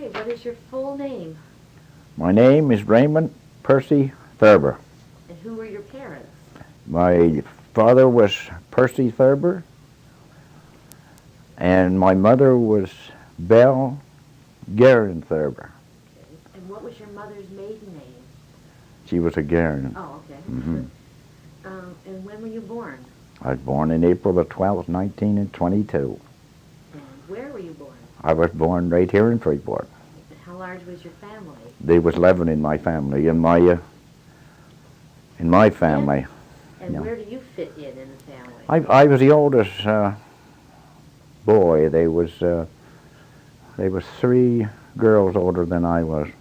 Okay, what is your full name? My name is Raymond Percy Thurber. And who were your parents? My father was Percy Thurber, and my mother was Belle Guerin Thurber. Okay. And what was your mother's maiden name? She was a Guerin. Oh, okay. Mm-hmm. And when were you born? I was born in April the 12th, 1922. And where were you born? I was born right here in Freeport. And how large was your family? There was 11 in my family. In my family. And Yeah. where do you fit in the family? I was the oldest boy. There was 3 girls older than I was. Okay.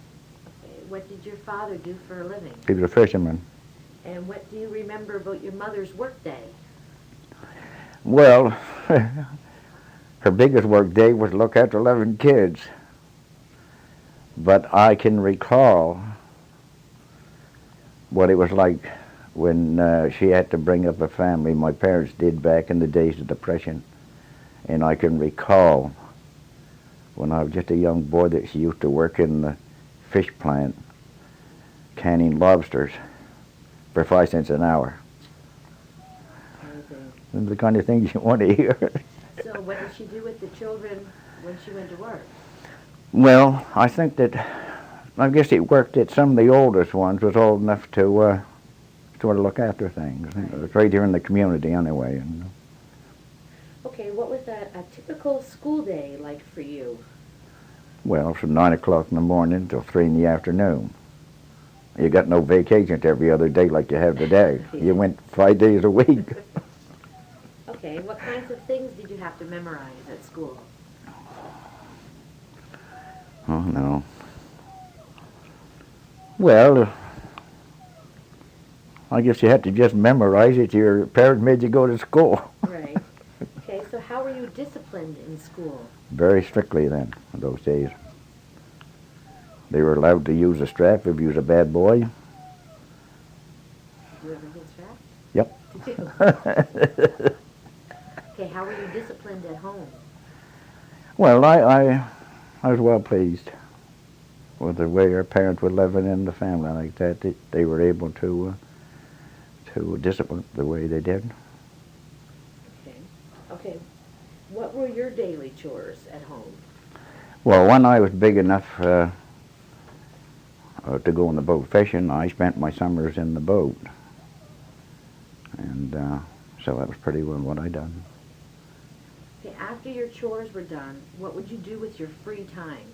What did your father do for a living? He was a fisherman. And what do you remember about your mother's work day? Well, her biggest work day was to look after 11 kids. But I can recall what it was like when she had to bring up a family. My parents did back in the days of Depression. And I can recall when I was just a young boy that she used to work in the fish plant canning lobsters for 5 cents an hour. Amazing. Those are the kind of things you want to hear. So what did she do with the children when she went to work? Well, I think that, I guess it worked that some of the oldest ones was old enough to sort of look after things. Right. It was right here in the community anyway. Okay, what was a typical school day like for you? Well, from 9 o'clock in the morning till 3 in the afternoon. You got no vacation every other day like you have today. You went 5 days a week. Okay, what kinds of things did you have to memorize at school? Oh, no. Well, I guess you had to just memorize it. Your parents made you go to school. Right. Okay, so how were you disciplined in school? Very strictly then, in those days. They were allowed to use a strap if you was a bad boy. Did you ever get strapped? Yep. Okay, how were you disciplined at home? Well, I was well pleased with the way our parents were living in the family like that. They were able to discipline the way they did. Okay. Okay, what were your daily chores at home? Well, when I was big enough to go on the boat fishing, I spent my summers in the boat. And so that was pretty well what I done. Okay, after your chores were done, what would you do with your free time?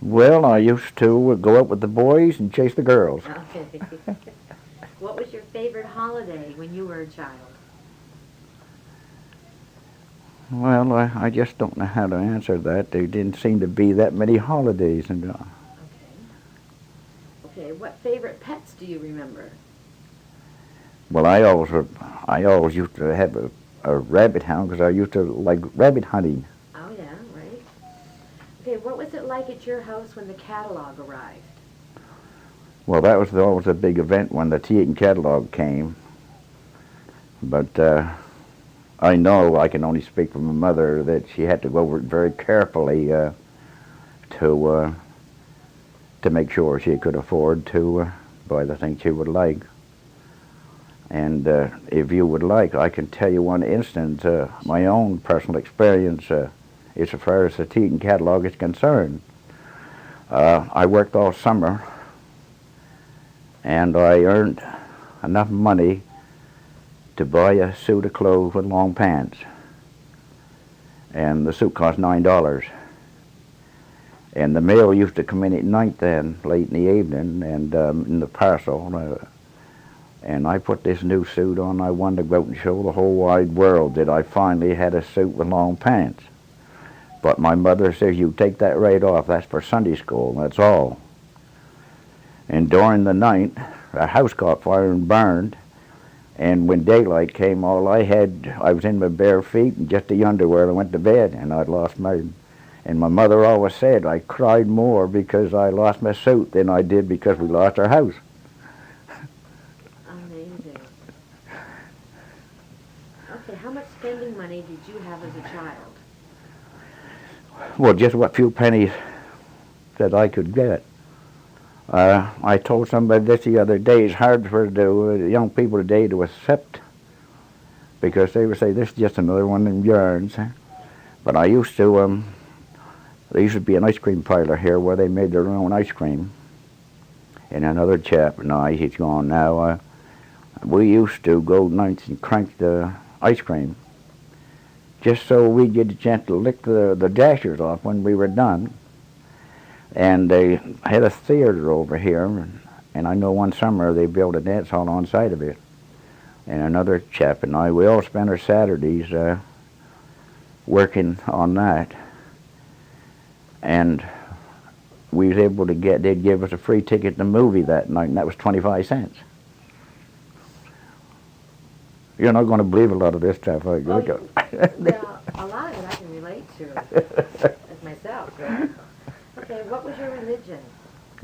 Well, I used to go out with the boys and chase the girls. Okay. What was your favorite holiday when you were a child? Well, I just don't know how to answer that. There didn't seem to be that many holidays. And Okay. Okay, what favorite pets do you remember? well, I always used to have a rabbit hound because I used to like rabbit hunting. Oh, yeah, right. Okay, what was it like at your house when the catalog arrived? Well, that was always a big event when the tea catalog came. But I know, I can only speak for my mother, that she had to go over it very carefully to make sure she could afford to buy the things she would like. And if you would like, I can tell you one instance, my own personal experience as far as the tea catalog is concerned. I worked all summer, and I earned enough money to buy a suit of clothes with long pants. And the suit cost $9. And the mail used to come in at night then, late in the evening, and in the parcel. And I put this new suit on. I wanted to go out and show the whole wide world that I finally had a suit with long pants. But my mother says, you take that right off. That's for Sunday school, that's all. And during the night, a house caught fire and burned. And when daylight came, I was in my bare feet and just the underwear. I went to bed, and I'd lost my. And my mother always said I cried more because I lost my suit than I did because we lost our house. Amazing. Okay, how much spending money did you have as a child? Well, just what few pennies that I could get. I told somebody this the other day, it's hard for young people today to accept, because they would say, this is just another one of them yarns. But I used to, there used to be an ice cream parlor here where they made their own ice cream. And another chap, no, he's gone now, we used to go nights and crank the ice cream just so we'd get a chance to lick the dashers off when we were done. And they had a theater over here, and I know one summer they built a dance hall on site of it. And another chap and I, we all spent our Saturdays working on that. And we was able to they'd give us a free ticket to the movie that night, and that was 25 cents. You're not going to believe a lot of this stuff. Well, a lot of it I can relate to as myself. Yeah. Okay, what was your religion?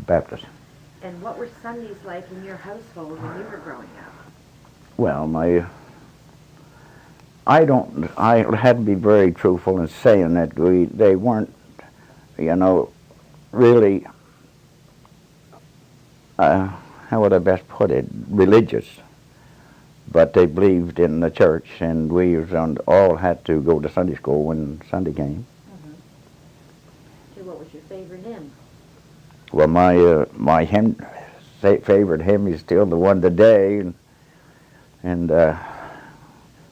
Baptist. And what were Sundays like in your household when you were growing up? Well, I had to be very truthful in saying that they weren't, really, how would I best put it, religious. But they believed in the church, and we all had to go to Sunday school when Sunday came. Okay, what was your favorite hymn? Well, my favorite hymn is still the one today, and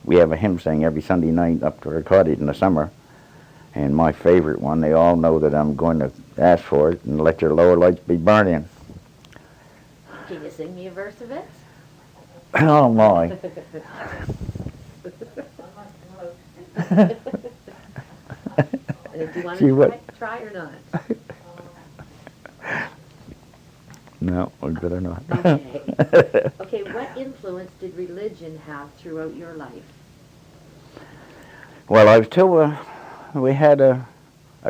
we have a hymn sing every Sunday night up to our cottage in the summer. And my favorite one, they all know that I'm going to ask for it, and let your lower lights be burning. Can you sing me a verse of it? Oh my. Do you want to try or not? No, I'd better not. Okay. Okay, what influence did religion have throughout your life? Well, I was told we had a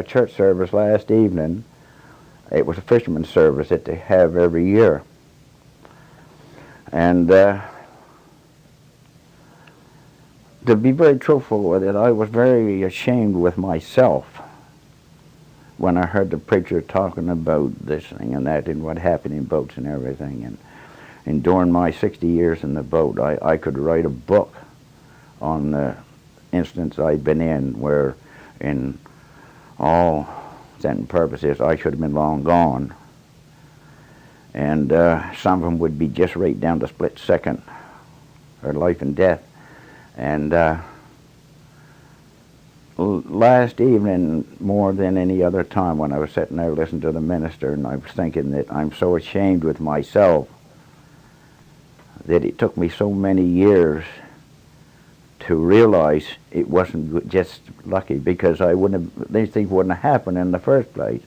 church service last evening. It was a fisherman's service that they have every year. And to be very truthful with it, I was very ashamed with myself when I heard the preacher talking about this thing and that and what happened in boats and everything. And during my 60 years in the boat, I could write a book on the instance I'd been in where, in all intent and purposes, I should have been long gone. And some of them would be just right down to split second, or life and death. And last evening, more than any other time, when I was sitting there listening to the minister, and I was thinking that I'm so ashamed with myself that it took me so many years to realize it wasn't just lucky, because these things wouldn't have happened in the first place.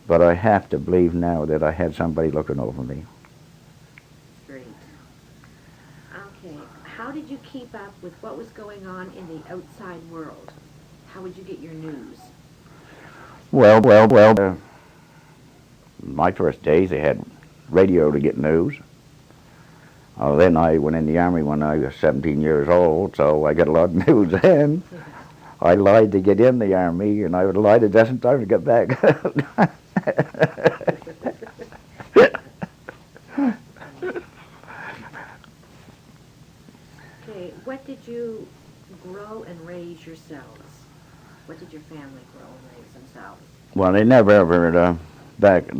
But I have to believe now that I had somebody looking over me. Great. Okay. How did you keep up with what was going on in the outside world? How would you get your news? Well, my first days, they had radio to get news. Then I went in the Army when I was 17 years old, so I got a lot of news then. I lied to get in the Army, and I would lie a dozen times to get back. Okay, what did you grow and raise yourselves? What did your family grow and raise themselves? Well, they never ever Like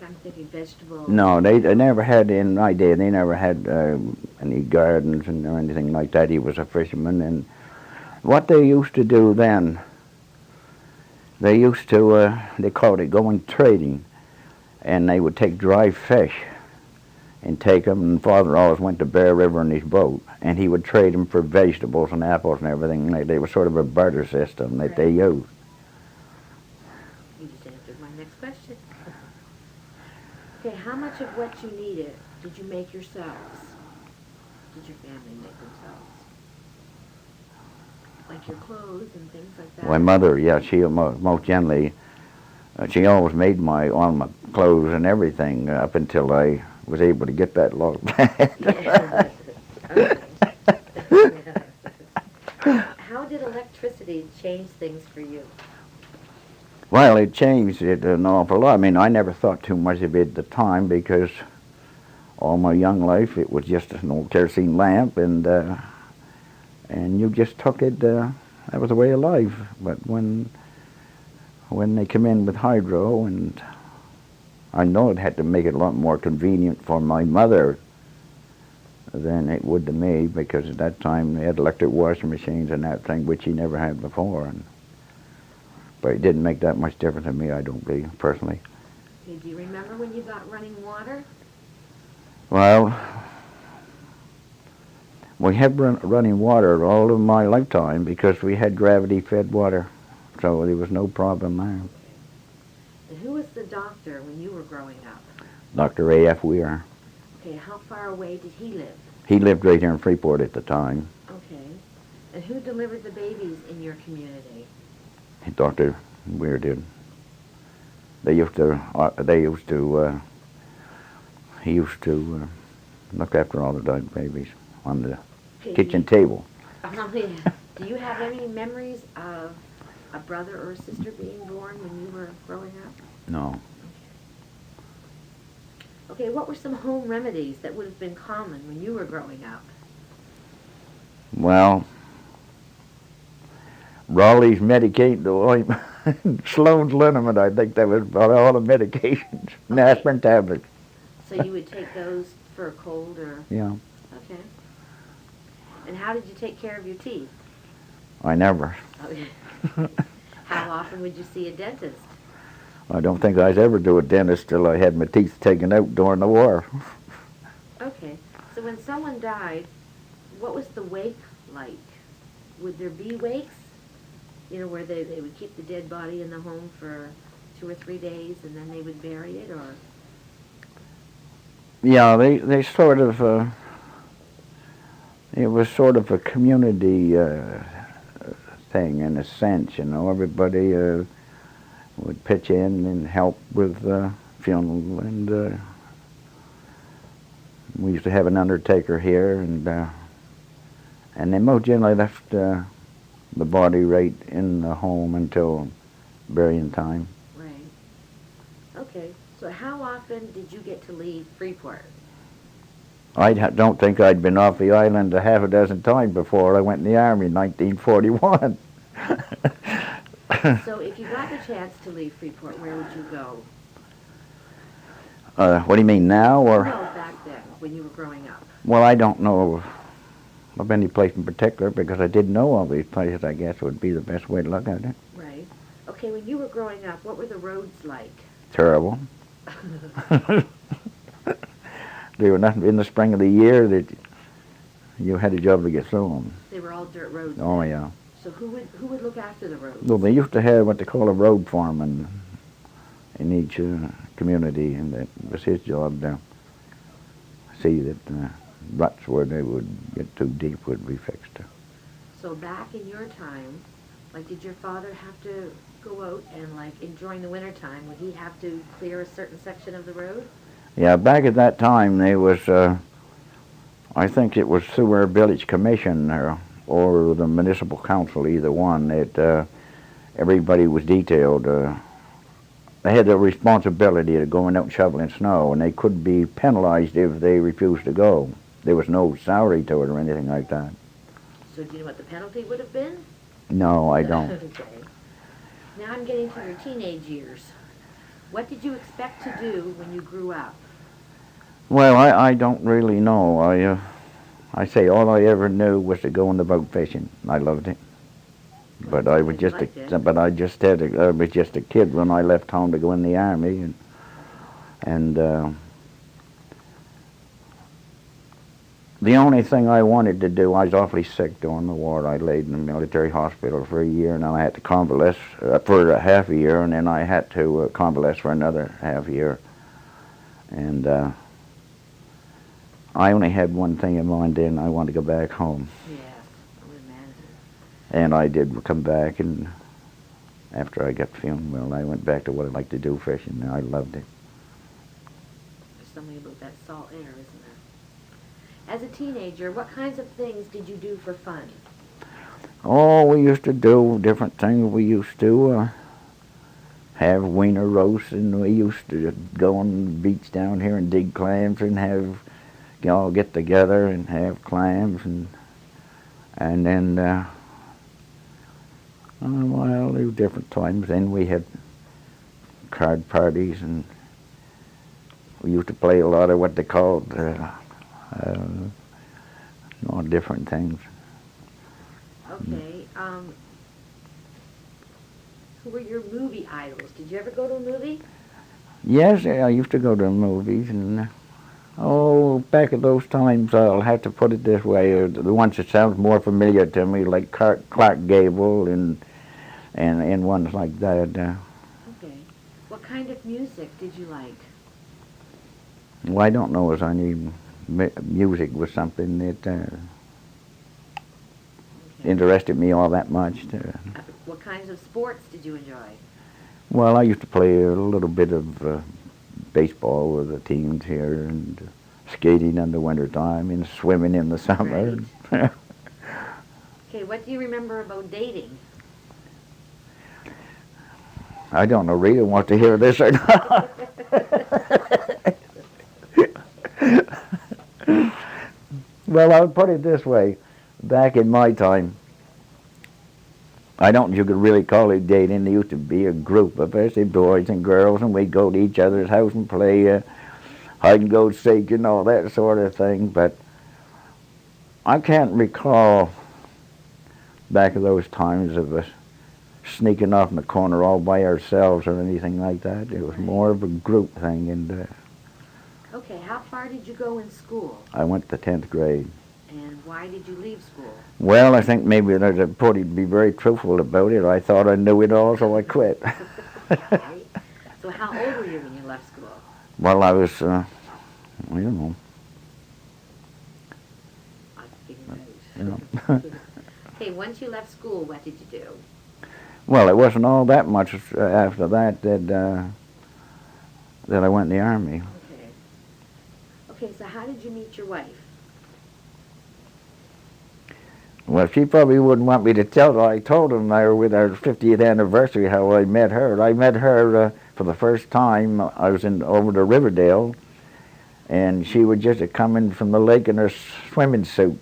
I'm thinking vegetables. No, they never had, in my day, they never had any gardens or anything like that. He was a fisherman, and what they used to do then, they used to, they called it going trading, and they would take dry fish and take them, and Father always went to Bear River in his boat, and he would trade them for vegetables and apples and everything. They were sort of a barter system that they used. You just answered my next question. Okay, how much of what you needed did you make yourselves? Did your family make themselves? Like your clothes and things like that? My mother, yeah, she most generally, she always made all my clothes and everything up until I was able to get that log back. How did electricity change things for you? Well, it changed it an awful lot. I mean, I never thought too much of it at the time because all my young life it was just an old kerosene lamp, and you just took it. That was the way of life. But when they come in with hydro, and I know it had to make it a lot more convenient for my mother than it would to me, because at that time they had electric washing machines and that thing, which he never had before. But it didn't make that much difference to me, I don't believe, personally. Okay, do you remember when you got running water? Well, we had running water all of my lifetime because we had gravity-fed water, so there was no problem there. And who was the doctor when you were growing up? Dr. A.F. Weir. Okay, how far away did he live? He lived right here in Freeport at the time. Okay. And who delivered the babies in your community? Dr. Weir did. He used to look after all the died babies on the kitchen table. Do you have any memories of a brother or a sister being born when you were growing up? No. Okay, what were some home remedies that would have been common when you were growing up? Well, Raleigh's medicated ointment, Sloan's liniment, I think that was about all the medications, and aspirin tablets. So you would take those for a cold or? Yeah. Okay. And how did you take care of your teeth? I never. How often would you see a dentist? I don't think I'd ever do a dentist till I had my teeth taken out during the war. Okay. So when someone died, what was the wake like? Would there be wakes? You know, where they would keep the dead body in the home for 2 or 3 days and then they would bury it, or? Yeah, they sort of, it was sort of a community thing in a sense, you know. Everybody would pitch in and help with the funeral, and we used to have an undertaker here, and they most generally left the body right in the home until burying time. Right. Okay. So how often did you get to leave Freeport? I don't think I'd been off the island a half a dozen times before I went in the Army in 1941. So if you got the chance to leave Freeport, where would you go? What do you mean, now, or? No, back then, when you were growing up. Well, I don't know of any place in particular, because I didn't know all these places, I guess, would be the best way to look at it. Right. Okay, when you were growing up, what were the roads like? Terrible. There were nothing in the spring of the year that you had a job to get through them. They were all dirt roads. Oh, then. yeah. So who would look after the roads? Well, they used to have what they call a road foreman in each community, and that was his job to see that ruts where they would get too deep would be fixed. So back in your time, like, did your father have to go out and, like, during the winter time, would he have to clear a certain section of the road? Yeah, back at that time, there was, I think it was through our village commission or the municipal council, either one, that everybody was detailed. They had the responsibility of going out and shoveling snow, and they could be penalized if they refused to go. There was no salary to it or anything like that. So do you know what the penalty would have been? No, I don't. Okay. Now I'm getting to your teenage years. What did you expect to do when you grew up? Well, I don't really know. I say all I ever knew was to go on the boat fishing. I loved it. But I was just I was just a kid when I left home to go in the Army, and the only thing I wanted to do, I was awfully sick during the war. I laid in the military hospital for a year, and then I had to convalesce for a half a year, and then I had to convalesce for another half year. And I only had one thing in mind then. I wanted to go back home. Yes, I would imagine. And I did come back, and after I got feeling well, I went back to what I liked to do, fishing. I loved it. There's something about that salt air, isn't there? As a teenager, what kinds of things did you do for fun? Oh, we used to do different things. We used to have wiener roasts, and we used to go on the beach down here and dig clams and have all get together and have clams and then well, there were different times. Then we had card parties, and we used to play a lot of what they called different things. Okay. Who were your movie idols? Did you ever go to a movie? Yes, I used to go to movies, and back at those times, I'll have to put it this way: the ones that sounds more familiar to me, like Clark Gable and ones like that. Okay. What kind of music did you like? Well, I don't know if any music was something that Okay. interested me all that much. What kinds of sports did you enjoy? Well, I used to play a little bit of baseball with the teams here, and skating in the wintertime, and swimming in the summer. Right. Okay, what do you remember about dating? I don't know, Rita wants to hear this or not. Well, I would put it this way. Back in my time, I don't think you could really call it dating. There used to be a group of us, boys and girls, and we'd go to each other's house and play hide and go seek and all that sort of thing. But I can't recall back in those times of us sneaking off in the corner all by ourselves or anything like that. It was more of a group thing. And Okay, how far did you go in school? I went to 10th grade. And why did you leave school? Well, I think maybe there's a party to be very truthful about it. I thought I knew it all, so I quit. Right. So how old were you when you left school? Well, I was, I don't know. I figured You know. Okay, once you left school, what did you do? Well, it wasn't all that much after that that I went in the Army. Okay. Okay, so how did you meet your wife? Well, she probably wouldn't want me to tell her. I told them I were with our 50th anniversary how I met her. I met her for the first time. I was over to Riverdale, and she was just coming from the lake in her swimming suit.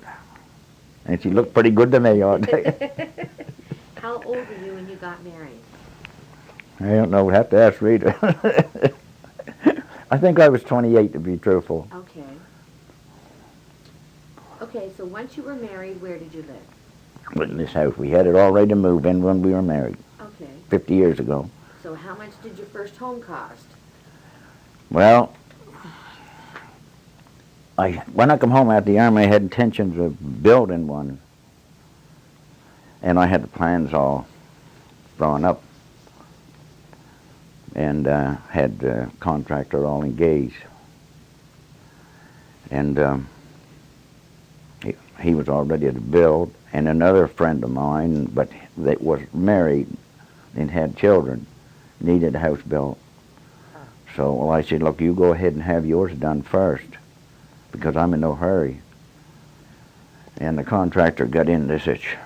And she looked pretty good to me, all day. How old were you when you got married? I don't know. We'd have to ask Rita. I think I was 28, to be truthful. Okay. Okay, so once you were married, where did you live? In this house. We had it all ready to move in when we were married, Okay. 50 years ago. So how much did your first home cost? Well, when I come home out of the Army, I had intentions of building one. And I had the plans all drawn up. And had the contractor all engaged. And he was all ready to build. And another friend of mine, but that was married and had children, needed a house built. So I said, look, you go ahead and have yours done first, because I'm in no hurry. And the contractor got into such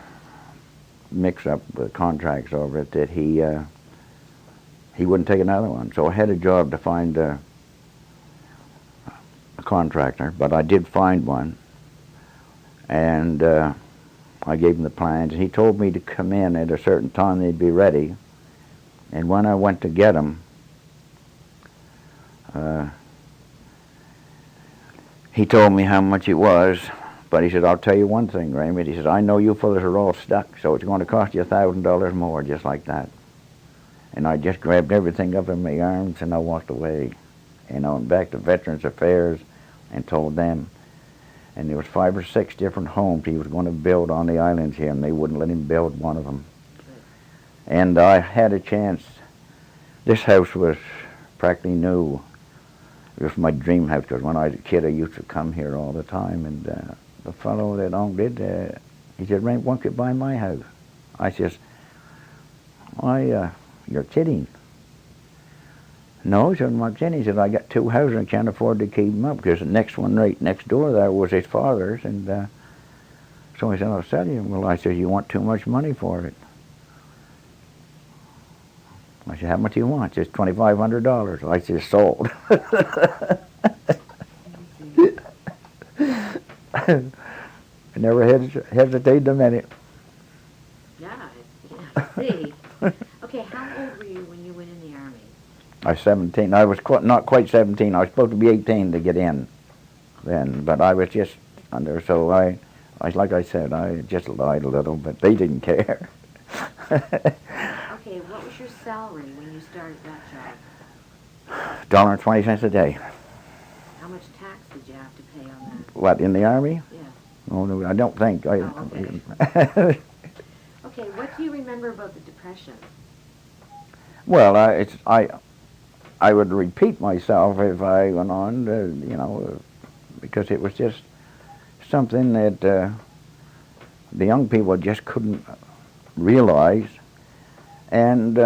mix-up with contracts over it that he wouldn't take another one. So I had a job to find a contractor, but I did find one. And I gave him the plans. He told me to come in at a certain time, they'd be ready. And when I went to get them, he told me how much it was, but he said, I'll tell you one thing, Raymond. He said, I know you fellas are all stuck, so it's going to cost you $1,000 more, just like that. And I just grabbed everything up in my arms and I walked away. And I went back to Veterans Affairs and told them. And there was 5 or 6 different homes he was going to build on the islands here, and they wouldn't let him build one of them. And I had a chance. This house was practically new. It was my dream house, because when I was a kid, I used to come here all the time. And the fellow that owned it, he said, Raymond, why don't you buy my house? I says, why, you're kidding. No, he said, I'm not kidding. He said, I got 2 houses and I can't afford to keep them up, because the next one right next door there was his father's. And so he said, I'll sell you. Well, I said, you want too much money for it. I said, how much do you want? Just $2,500. I said, sold. I never hesitated a minute. Yeah, I see. Okay, how old were you when you went in the Army? I was 17. I was not quite 17. I was supposed to be 18 to get in then, but I was just under, so I like I said, I just lied a little, but they didn't care. Okay, what was your salary when you started that job? $1.20 a day. How much tax did you have to pay on that? What, in the Army? Yeah. Oh, no, I don't think. Oh, okay. Okay, what do you remember about the Depression? Well, I would repeat myself if I went on, because it was just something that the young people just couldn't realize. And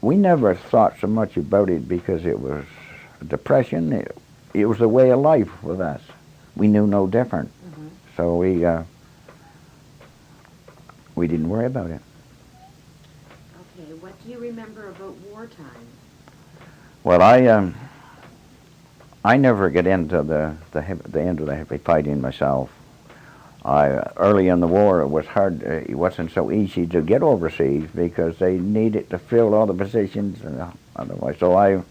we never thought so much about it because it was a depression. It was a way of life with us. We knew no different. Mm-hmm. So we didn't worry about it. Okay, what do you remember about wartime? Well, I never get into the end of the heavy fighting myself. Early in the war, it was hard. It wasn't so easy to get overseas because they needed to fill all the positions otherwise. So I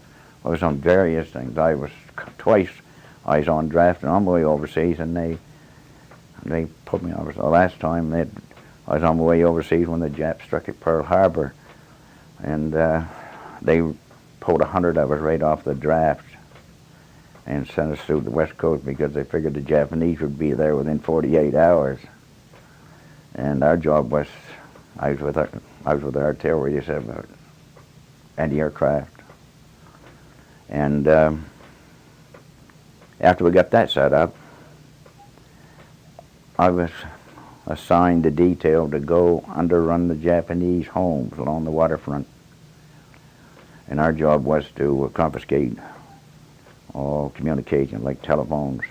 was on various things. I was twice. I was on draft and on my way overseas, and they put me over. The last time I was on my way overseas when the Japs struck at Pearl Harbor, and they pulled 100 of us right off the draft and sent us through the West Coast because they figured the Japanese would be there within 48 hours. And our job was, I was with the artillery, they said, about anti-aircraft. And after we got that set up, I was assigned a detail to go underrun the Japanese homes along the waterfront. And our job was to confiscate all communication, like telephones,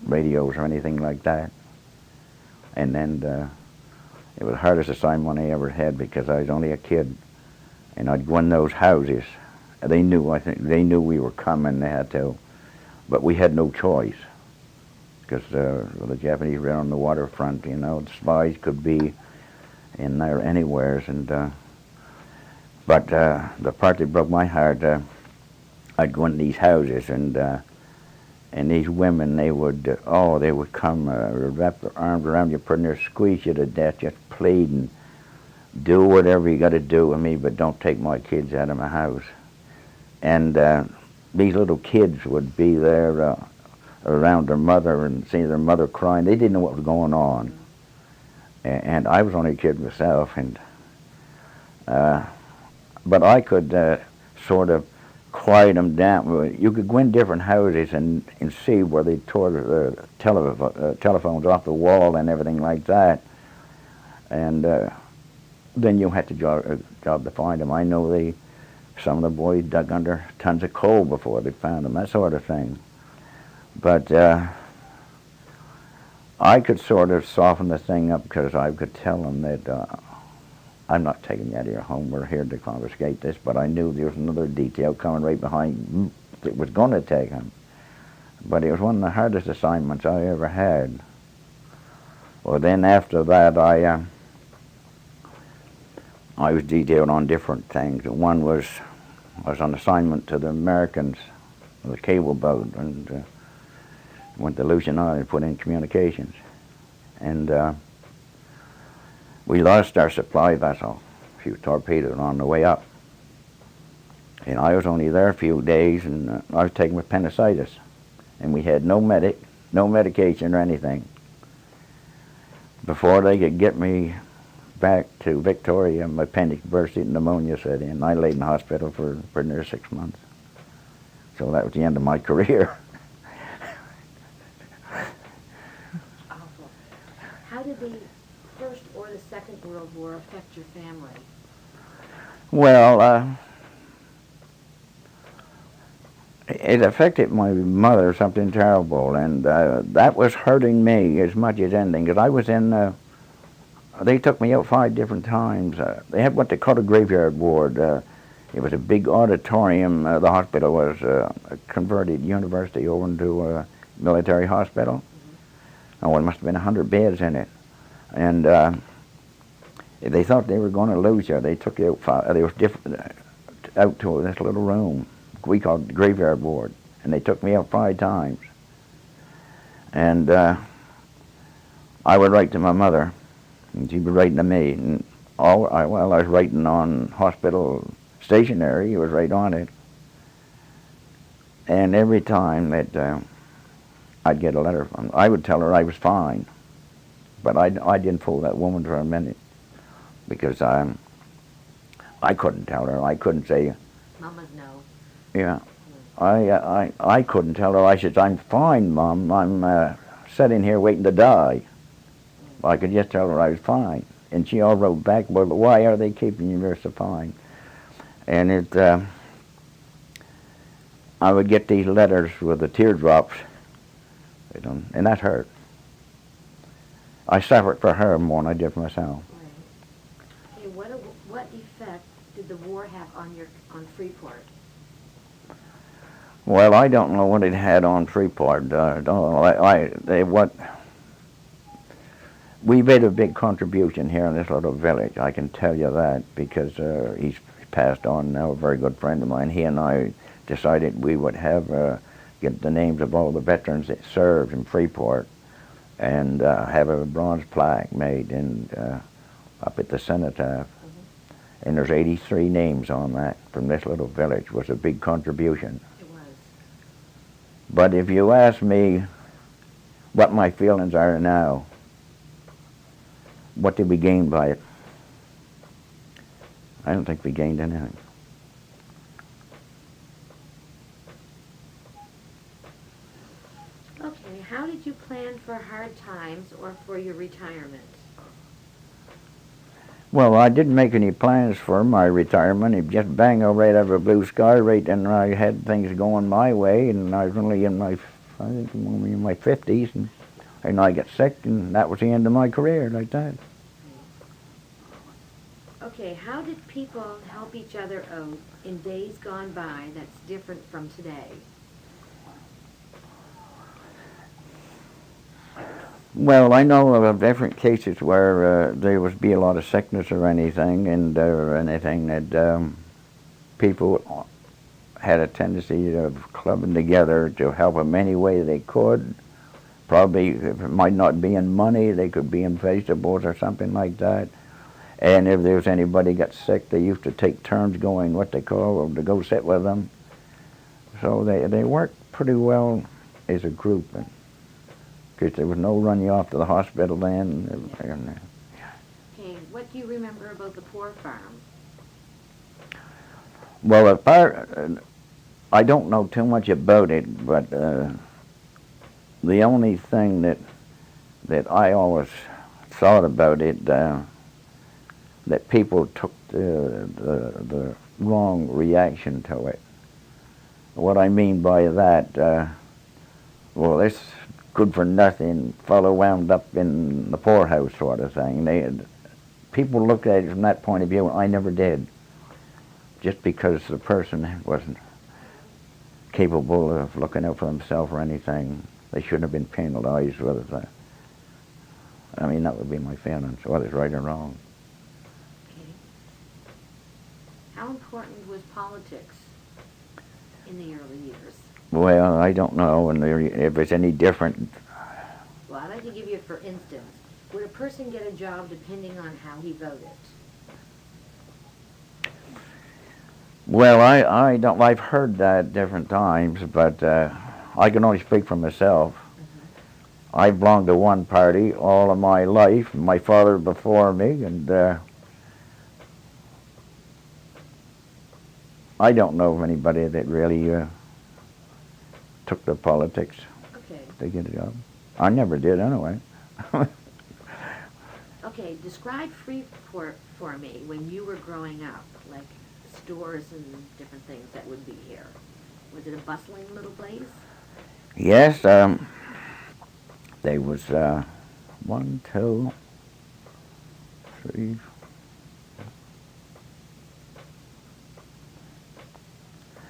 radios, or anything like that. And then it was the hardest assignment I ever had because I was only a kid, and I'd go in those houses. They knew we were coming. They had to, but we had no choice because the Japanese were on the waterfront. The spies could be in there anywheres, and but the part that broke my heart. I'd go in these houses, and these women, they would come, wrap their arms around you, pretty near squeeze you to death, just pleading, do whatever you got to do with me, but don't take my kids out of my house. And these little kids would be there around their mother and see their mother crying. They didn't know what was going on. And I was only a kid myself, and but I could sort of quiet them down. You could go in different houses and see where they tore the telephones off the wall and everything like that. And then you had to job to find them. I know some of the boys dug under tons of coal before they found them, that sort of thing. But I could sort of soften the thing up because I could tell them that I'm not taking you out of your home. We're here to confiscate this. But I knew there was another detail coming right behind that was going to take him. But it was one of the hardest assignments I ever had. Well, then after that, I was detailed on different things. One was I was on assignment to the Americans, the cable boat, and went to Lucian Island and put in communications. And we lost our supply vessel. She was torpedoed on the way up. And I was only there a few days, and I was taken with appendicitis. And we had no medication or anything. Before they could get me back to Victoria, my appendix burst and pneumonia set in. I laid in the hospital for near 6 months. So that was the end of my career. Awful. How did the First or the Second World War affect your family? Well, it affected my mother something terrible, and that was hurting me as much as anything, because I was in, they took me out 5 different times. They had what they called a graveyard ward. It was a big auditorium. The hospital was a converted university over into a military hospital. Oh, it must have been 100 beds in it. And they thought they were going to lose you. They took you out, out to this little room we called the graveyard ward. And they took me out 5 times. And I would write to my mother, and she would write to me. And I was writing on hospital stationery. He was right on it. And every time that I'd get a letter from her, I would tell her I was fine. But I didn't fool that woman for a minute, because I couldn't tell her. I couldn't say. Mamas know. Yeah. I couldn't tell her. I said, I'm fine, Mom. I'm sitting here waiting to die. I could just tell her I was fine. And she all wrote back, well, why are they keeping you so fine? And I would get these letters with the teardrops, and that hurt. I suffered for her more than I did for myself. Right. Okay, what effect did the war have on Freeport? Well, I don't know what it had on Freeport. We made a big contribution here in this little village. I can tell you that, because he's passed on now, a very good friend of mine. He and I decided we would have get the names of all the veterans that served in Freeport, and have a bronze plaque made up at the cenotaph. And there's 83 names on that from this little village. It was a big contribution. It was. But if you ask me what my feelings are now, what did we gain by it? I don't think we gained anything. Okay, how did you plan for hard times or for your retirement? Well, I didn't make any plans for my retirement. It just bang right over a blue sky, right, and I had things going my way, and I was only in my 50s, and I got sick, and that was the end of my career, like that. Okay, how did people help each other out in days gone by that's different from today? Well, I know of different cases where there would be a lot of sickness or anything, and anything that people had a tendency of clubbing together to help them any way they could. Probably, if it might not be in money, they could be in vegetables or something like that. And if there was anybody got sick, they used to take turns going, what they call, to go sit with them. So they worked pretty well as a group. Because there was no run you off to the hospital then. Okay, what do you remember about the poor farm? Well, I don't know too much about it, but the only thing that I always thought about it, that people took the wrong reaction to it. What I mean by that, well, this good for nothing fellow wound up in the poorhouse sort of thing. People looked at it from that point of view. I never did, just because the person wasn't capable of looking out for himself or anything. They shouldn't have been penalized with that. I mean, that would be my feelings, whether it's right or wrong. Okay. How important was politics in the early years? Well, I don't know, and if it's any different. Well, I'd like to give you, for instance, would a person get a job depending on how he voted? Well, I don't. I've heard that different times, but I can only speak for myself. I belonged to one party all of my life. My father before me, and I don't know of anybody that really took the politics to get a job. I never did anyway. Okay, describe Freeport for me when you were growing up, like stores and different things that would be here. Was it a bustling little place? Yes, there was 1, 2, 3.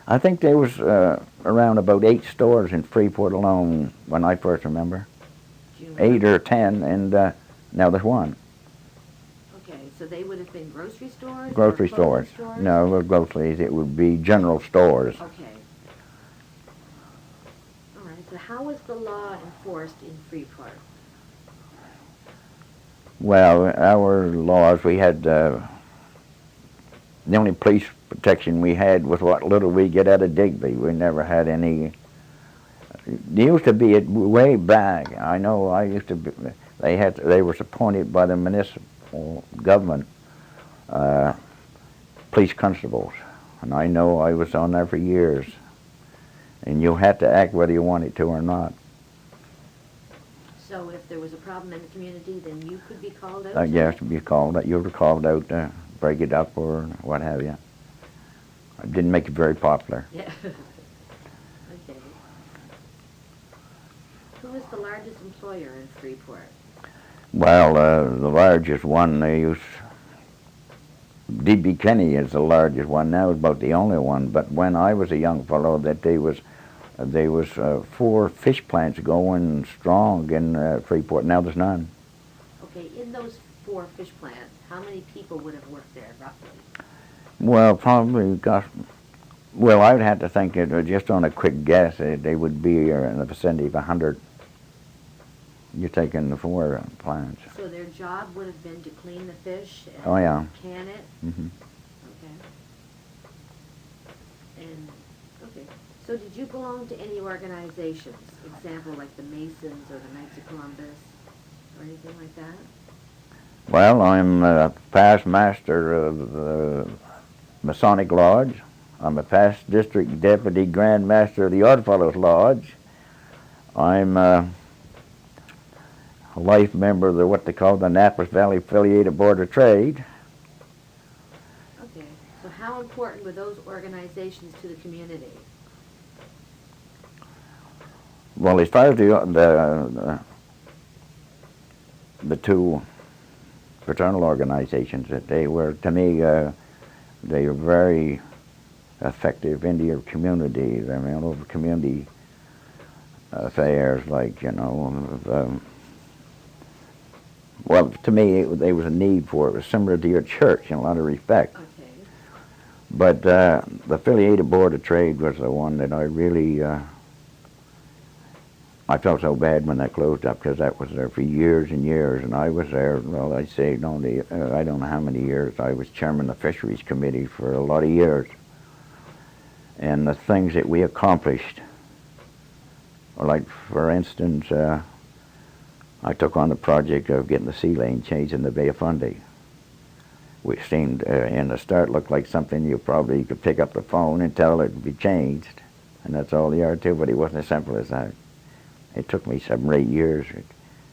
I think there was around about 8 stores in Freeport alone when I first remember. Do you remember? 8 or 10, and now there's one. Okay, so they would have been grocery stores? or Grocery clothing stores. No, well, groceries. It would be general stores. Okay. All right, so how was the law enforced in Freeport? Well, our laws, we had the only police protection we had was what little we get out of Digby. We never had any. There used to be it way back. I know I used to be. They were appointed by the municipal government, police constables, and I know I was on there for years. And you had to act whether you wanted to or not. So if there was a problem in the community, then you could be called out? Yes, you were called out to break it up or what have you. It didn't make it very popular. Yeah. Okay. Who was the largest employer in Freeport? Well, the largest one they use, D.B. Kenny is the largest one. Now is about the only one. But when I was a young fellow, that there was 4 fish plants going strong in Freeport. Now there's none. Okay, in those 4 fish plants, how many people would have worked there, roughly? Well, probably well, I would have to think just on a quick guess, they would be in the vicinity of 100. You're taking the 4 plants. So their job would have been to clean the fish and Oh, yeah. can it? Hmm. Okay. And, okay. So did you belong to any organizations? Example, like the Masons or the Knights of Columbus or anything like that? Well, I'm a past master of the Masonic Lodge. I'm a past district deputy grand master of the Oddfellows Lodge. I'm a life member of what they call the Annapolis Valley Affiliated Board of Trade. Okay. So how important were those organizations to the community? Well, as far as the 2 fraternal organizations, that they were, to me, they were very effective in your communities. I mean, over community affairs, like, well, to me, there was a need for it. It was similar to your church in a lot of respects. Okay. But the Affiliated Board of Trade was the one that I really, I felt so bad when that closed up, because that was there for years and years, and I was there, well, I'd say only, I don't know how many years. I was chairman of the Fisheries Committee for a lot of years. And the things that we accomplished, like, for instance, I took on the project of getting the sea lane changed in the Bay of Fundy, which seemed, in the start, looked like something you probably could pick up the phone and tell it would be changed, and that's all the art to, but it wasn't as simple as that. It took me 7 or 8 years.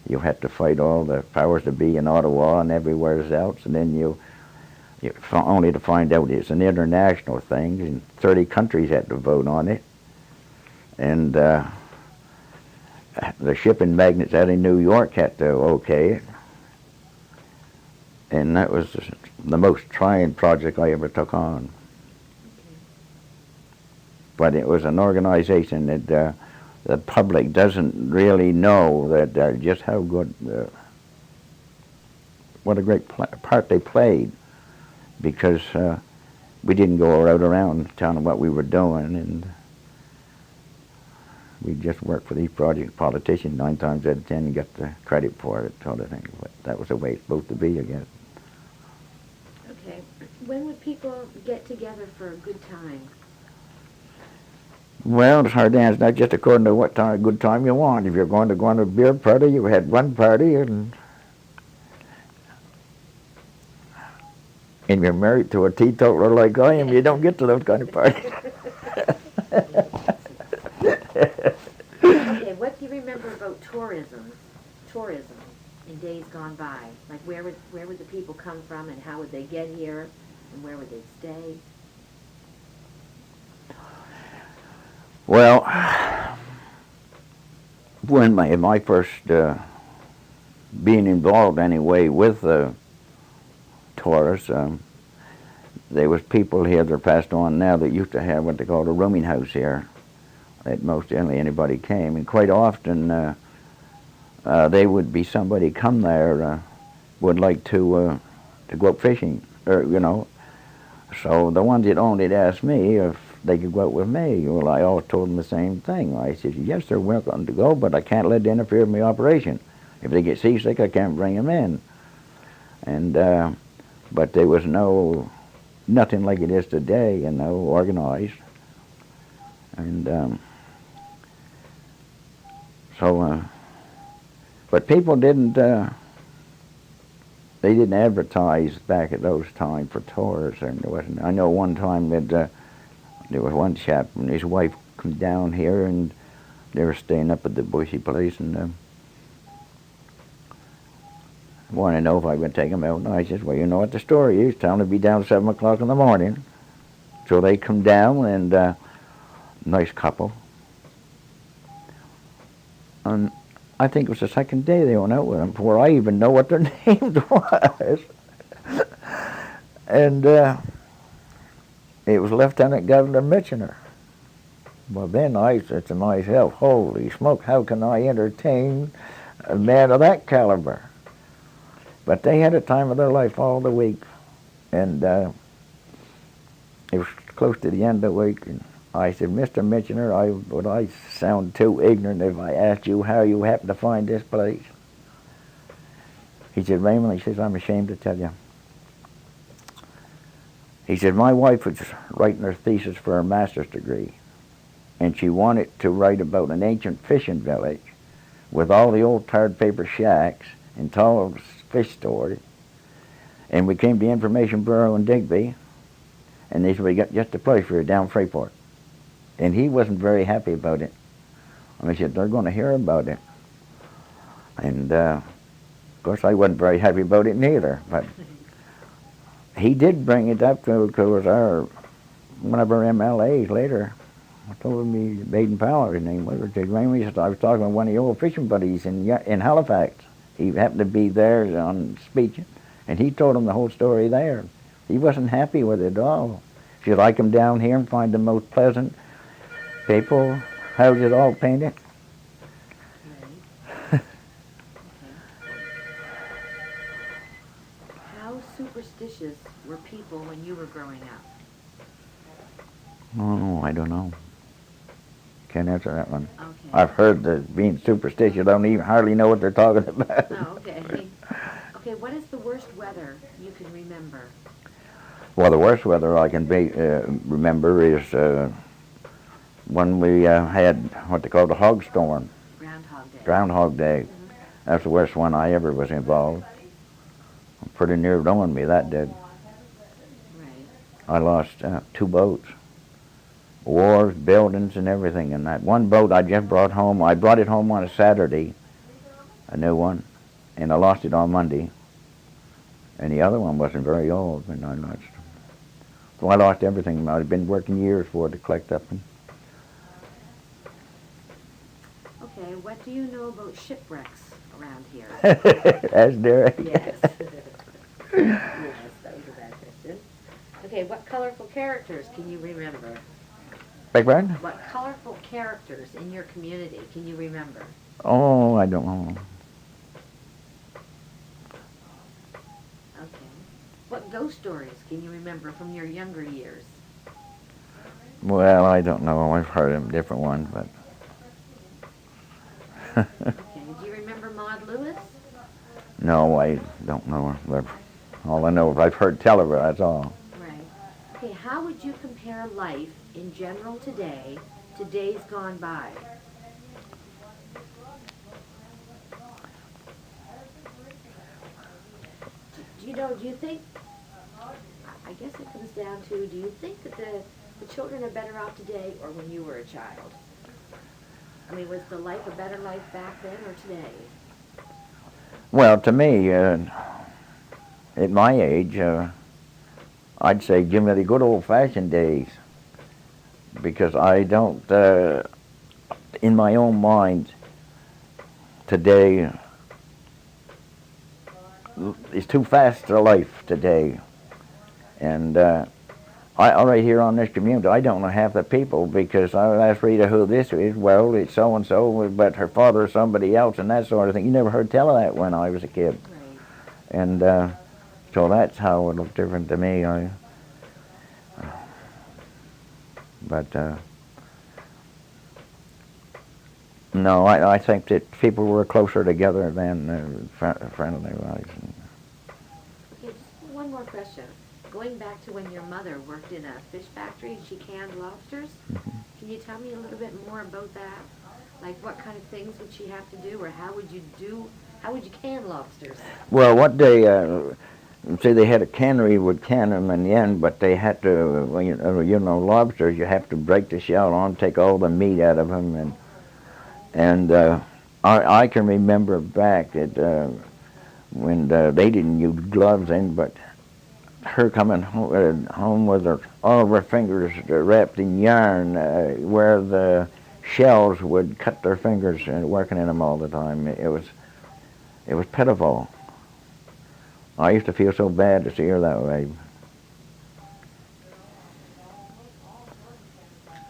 You had to fight all the powers to be in Ottawa and everywhere else, and then you only to find out it's an international thing, and 30 countries had to vote on it, and the shipping magnates out in New York had to okay it, and that was the most trying project I ever took on. But it was an organization that the public doesn't really know that just how good, what a great part they played, because we didn't go right around telling them what we were doing, and we just worked for these project politicians 9 times out of 10 and got the credit for it, sort of thing. But that was the way it's supposed to be, I guess. Okay. When would people get together for a good time? Well, it's hard to answer. Not just according to what time, good time you want. If you're going to go on a beer party, you had one party, and you're married to a teetotaler like I am, you don't get to those kind of parties. Okay, what do you remember about tourism in days gone by? Like, where would the people come from, and how would they get here, and where would they stay? Well, when my first being involved anyway with tourists, there was people here that are passed on now that used to have what they called a rooming house here. That most generally anybody came, and quite often they would be somebody come there would like to go out fishing, or So the ones that owned it asked me if they could go out with me. Well, I always told them the same thing. I said, yes, they're welcome to go, but I can't let it interfere with my operation. If they get seasick, I can't bring them in. And but there was nothing like it is today, organized. And but people didn't. They didn't advertise back at those times for tours. And there wasn't. I know one time that there was one chap and his wife come down here, and they were staying up at the Bushy place, and wanted to know if I would take them out. And I said, well, you know what the story is. Tell them to be down 7 o'clock in the morning. So they come down, and nice couple. And I think it was the second day they went out with them before I even know what their names was. And it was Lieutenant Governor Mitchener. Well, then I said to myself, holy smoke, how can I entertain a man of that caliber? But they had a time of their life all the week. And it was close to the end of the week. And I said, Mr. Mitchener, would I sound too ignorant if I asked you how you happened to find this place? He said, Raymond, he says, I'm ashamed to tell you. He said, my wife was writing her thesis for her master's degree, and she wanted to write about an ancient fishing village with all the old tarred paper shacks and tall fish stores. And we came to the Information Bureau in Digby, and they said, we got just a place for you down Freeport. And he wasn't very happy about it. And I said, they're going to hear about it. And of course, I wasn't very happy about it neither. But he did bring it up to one of our MLAs later. I told him Baden Powell, his name was. I was talking with one of the old fishing buddies in Halifax. He happened to be there on speech, and he told him the whole story there. He wasn't happy with it at all. He said, I come down here and find the most pleasant people, houses all painted. Right. How superstitious were people when you were growing up? Oh, I don't know. Can't answer that one. Okay. I've heard that being superstitious, I don't even hardly know what they're talking about. Oh, okay. Okay, what is the worst weather you can remember? Well, the worst weather I can remember is when we had what they call the hog storm. Groundhog Day. Groundhog Day. Mm-hmm. That's the worst one I ever was involved. Pretty near ruined me, that did. Right. I lost 2 boats. Wharves, buildings, and everything in that. One boat I just brought home. I brought it home on a Saturday, a new one, and I lost it on Monday. And the other one wasn't very old, and I lost. So I lost everything. I'd been working years for it to collect up. Okay, what do you know about shipwrecks around here? That's Derek. Yes. Yes, that was a bad question. Okay, what colorful characters can you remember? Beg pardon? What colorful characters in your community can you remember? Oh, I don't know. Okay. What ghost stories can you remember from your younger years? Well, I don't know. I've heard them, different ones, but... Okay, do you remember Maud Lewis? No, I don't know her. All I know is I've heard tell of her, that's all. Right. Okay, how would you compare life in general today to days gone by? Do you think, I guess it comes down to, do you think that the children are better off today or when you were a child? I mean, was the life a better life back then or today? Well, to me, at my age, I'd say give me the good old-fashioned days, because I don't, in my own mind, today is too fast a life today, and right here on this community, I don't know half the people because I asked Rita who this is. Well, it's so and so, but her father is somebody else, and that sort of thing. You never heard tell of that when I was a kid, Right. and so that's how it looked different to me. But no, I think that people were closer together than friendly-wise. Okay, just one more question. Going back to when your mother worked in a fish factory and she canned lobsters, can you tell me a little bit more about that? Like what kind of things would she have to do, or how would you can lobsters? Well, what they see, they had a cannery would can them in the end, but they had to, well, you know, lobsters, you have to break the shell on, take all the meat out of them, and I can remember back that when they didn't use gloves in, but her coming home with all of her fingers wrapped in yarn, where the shells would cut their fingers and working in them all the time. It was pitiful. I used to feel so bad to see her that way.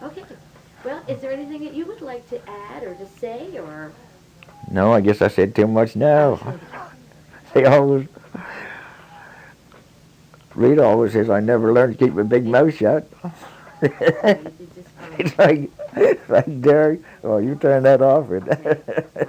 Okay. Well, is there anything that you would like to add or to say, or? No, I guess I said too much now. They always, Rita always says I never learned to keep my big mouth shut. You did just fine. It's like Derek, oh, you turn that off. Okay. All right.